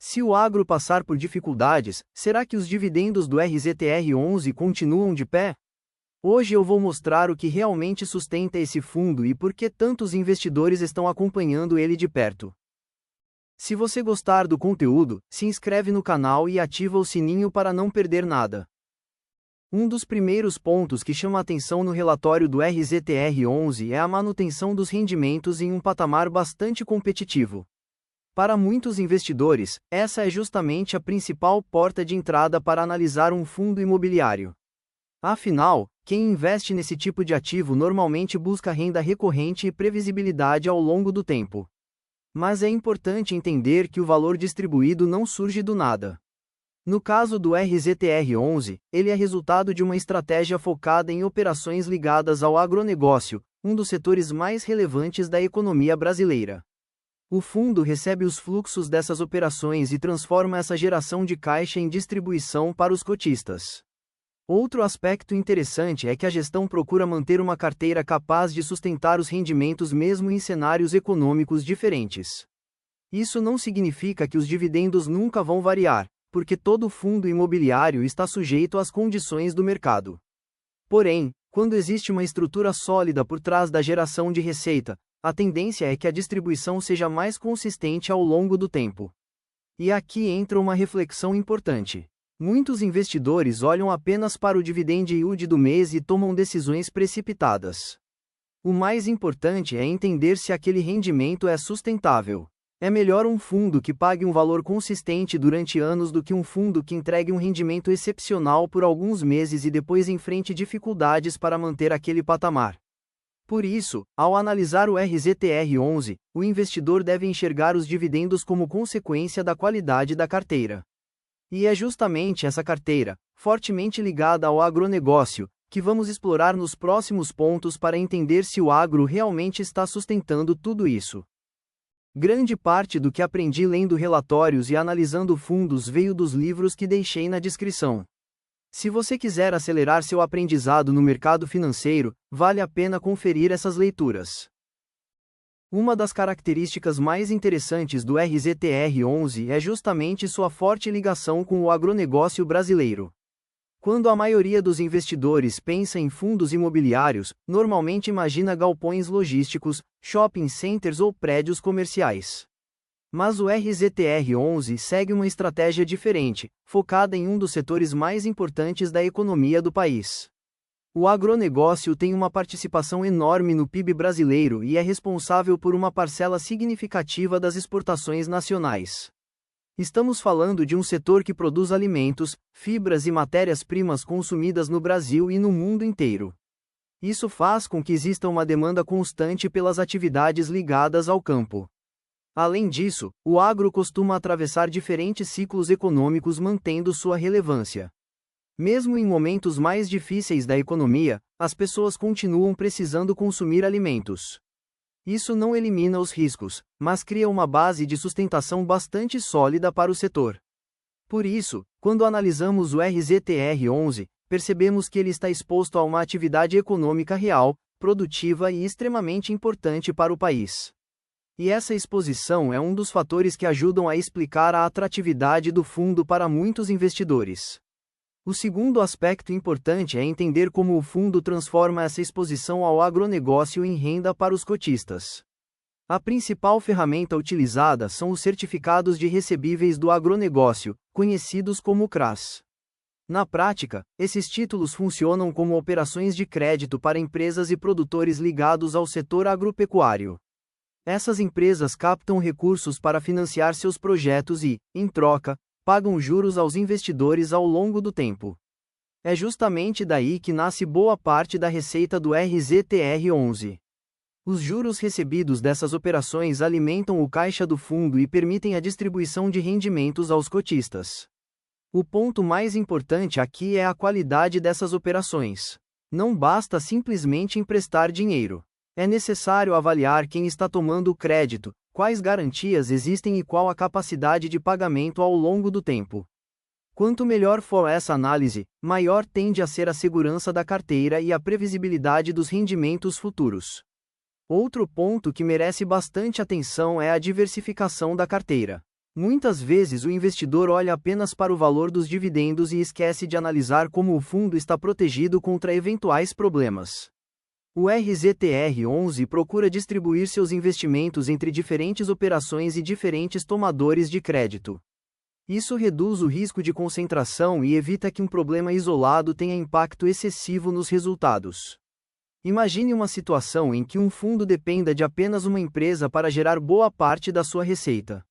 Se o agro passar por dificuldades, será que os dividendos do RZTR11 continuam de pé? Hoje eu vou mostrar o que realmente sustenta esse fundo e por que tantos investidores estão acompanhando ele de perto. Se você gostar do conteúdo, se inscreve no canal e ativa o sininho para não perder nada. Um dos primeiros pontos que chama a atenção no relatório do RZTR11 é a manutenção dos rendimentos em um patamar bastante competitivo. Para muitos investidores, essa é justamente a principal porta de entrada para analisar um fundo imobiliário. Afinal, quem investe nesse tipo de ativo normalmente busca renda recorrente e previsibilidade ao longo do tempo. Mas é importante entender que o valor distribuído não surge do nada. No caso do RZTR11, ele é resultado de uma estratégia focada em operações ligadas ao agronegócio, um dos setores mais relevantes da economia brasileira. O fundo recebe os fluxos dessas operações e transforma essa geração de caixa em distribuição para os cotistas. Outro aspecto interessante é que a gestão procura manter uma carteira capaz de sustentar os rendimentos mesmo em cenários econômicos diferentes. Isso não significa que os dividendos nunca vão variar, porque todo fundo imobiliário está sujeito às condições do mercado. Porém, quando existe uma estrutura sólida por trás da geração de receita, a tendência é que a distribuição seja mais consistente ao longo do tempo. E aqui entra uma reflexão importante. Muitos investidores olham apenas para o dividend yield do mês e tomam decisões precipitadas. O mais importante é entender se aquele rendimento é sustentável. É melhor um fundo que pague um valor consistente durante anos do que um fundo que entregue um rendimento excepcional por alguns meses e depois enfrente dificuldades para manter aquele patamar. Por isso, ao analisar o RZTR11, o investidor deve enxergar os dividendos como consequência da qualidade da carteira. E é justamente essa carteira, fortemente ligada ao agronegócio, que vamos explorar nos próximos pontos para entender se o agro realmente está sustentando tudo isso. Grande parte do que aprendi lendo relatórios e analisando fundos veio dos livros que deixei na descrição. Se você quiser acelerar seu aprendizado no mercado financeiro, vale a pena conferir essas leituras. Uma das características mais interessantes do RZTR11 é justamente sua forte ligação com o agronegócio brasileiro. Quando a maioria dos investidores pensa em fundos imobiliários, normalmente imagina galpões logísticos, shopping centers ou prédios comerciais. Mas o RZTR11 segue uma estratégia diferente, focada em um dos setores mais importantes da economia do país. O agronegócio tem uma participação enorme no PIB brasileiro e é responsável por uma parcela significativa das exportações nacionais. Estamos falando de um setor que produz alimentos, fibras e matérias-primas consumidas no Brasil e no mundo inteiro. Isso faz com que exista uma demanda constante pelas atividades ligadas ao campo. Além disso, o agro costuma atravessar diferentes ciclos econômicos mantendo sua relevância. Mesmo em momentos mais difíceis da economia, as pessoas continuam precisando consumir alimentos. Isso não elimina os riscos, mas cria uma base de sustentação bastante sólida para o setor. Por isso, quando analisamos o RZTR11, percebemos que ele está exposto a uma atividade econômica real, produtiva e extremamente importante para o país. E essa exposição é um dos fatores que ajudam a explicar a atratividade do fundo para muitos investidores. O segundo aspecto importante é entender como o fundo transforma essa exposição ao agronegócio em renda para os cotistas. A principal ferramenta utilizada são os certificados de recebíveis do agronegócio, conhecidos como CRAs. Na prática, esses títulos funcionam como operações de crédito para empresas e produtores ligados ao setor agropecuário. Essas empresas captam recursos para financiar seus projetos e, em troca, pagam juros aos investidores ao longo do tempo. É justamente daí que nasce boa parte da receita do RZTR11. Os juros recebidos dessas operações alimentam o caixa do fundo e permitem a distribuição de rendimentos aos cotistas. O ponto mais importante aqui é a qualidade dessas operações. Não basta simplesmente emprestar dinheiro. É necessário avaliar quem está tomando o crédito, quais garantias existem e qual a capacidade de pagamento ao longo do tempo. Quanto melhor for essa análise, maior tende a ser a segurança da carteira e a previsibilidade dos rendimentos futuros. Outro ponto que merece bastante atenção é a diversificação da carteira. Muitas vezes o investidor olha apenas para o valor dos dividendos e esquece de analisar como o fundo está protegido contra eventuais problemas. O RZTR11 procura distribuir seus investimentos entre diferentes operações e diferentes tomadores de crédito. Isso reduz o risco de concentração e evita que um problema isolado tenha impacto excessivo nos resultados. Imagine uma situação em que um fundo dependa de apenas uma empresa para gerar boa parte da sua receita.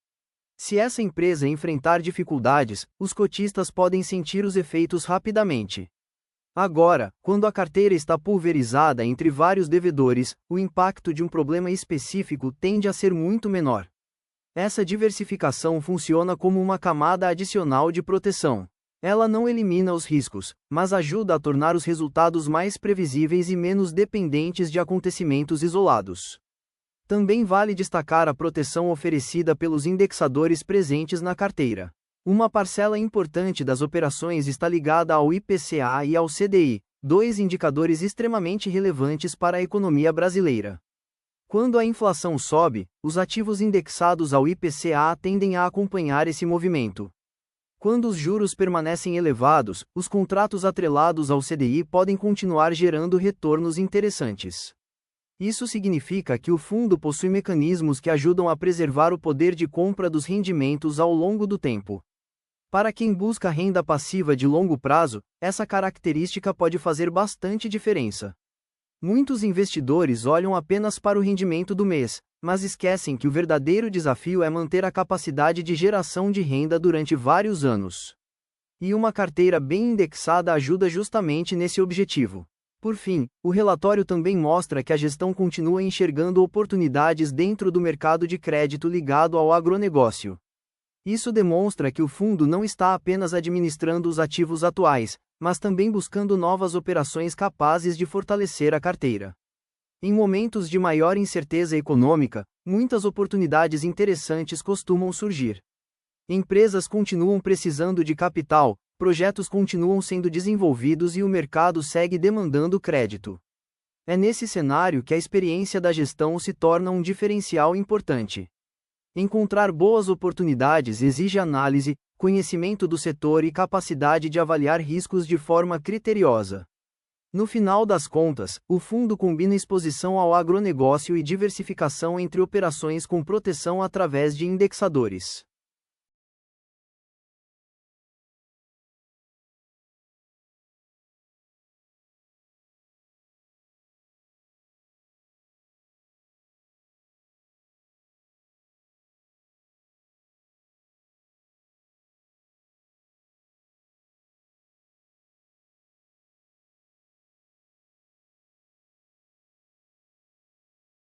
Se essa empresa enfrentar dificuldades, os cotistas podem sentir os efeitos rapidamente. Agora, quando a carteira está pulverizada entre vários devedores, o impacto de um problema específico tende a ser muito menor. Essa diversificação funciona como uma camada adicional de proteção. Ela não elimina os riscos, mas ajuda a tornar os resultados mais previsíveis e menos dependentes de acontecimentos isolados. Também vale destacar a proteção oferecida pelos indexadores presentes na carteira. Uma parcela importante das operações está ligada ao IPCA e ao CDI, dois indicadores extremamente relevantes para a economia brasileira. Quando a inflação sobe, os ativos indexados ao IPCA tendem a acompanhar esse movimento. Quando os juros permanecem elevados, os contratos atrelados ao CDI podem continuar gerando retornos interessantes. Isso significa que o fundo possui mecanismos que ajudam a preservar o poder de compra dos rendimentos ao longo do tempo. Para quem busca renda passiva de longo prazo, essa característica pode fazer bastante diferença. Muitos investidores olham apenas para o rendimento do mês, mas esquecem que o verdadeiro desafio é manter a capacidade de geração de renda durante vários anos. E uma carteira bem indexada ajuda justamente nesse objetivo. Por fim, o relatório também mostra que a gestão continua enxergando oportunidades dentro do mercado de crédito ligado ao agronegócio. Isso demonstra que o fundo não está apenas administrando os ativos atuais, mas também buscando novas operações capazes de fortalecer a carteira. Em momentos de maior incerteza econômica, muitas oportunidades interessantes costumam surgir. Empresas continuam precisando de capital, projetos continuam sendo desenvolvidos e o mercado segue demandando crédito. É nesse cenário que a experiência da gestão se torna um diferencial importante. Encontrar boas oportunidades exige análise, conhecimento do setor e capacidade de avaliar riscos de forma criteriosa. No final das contas, o fundo combina exposição ao agronegócio e diversificação entre operações com proteção através de indexadores.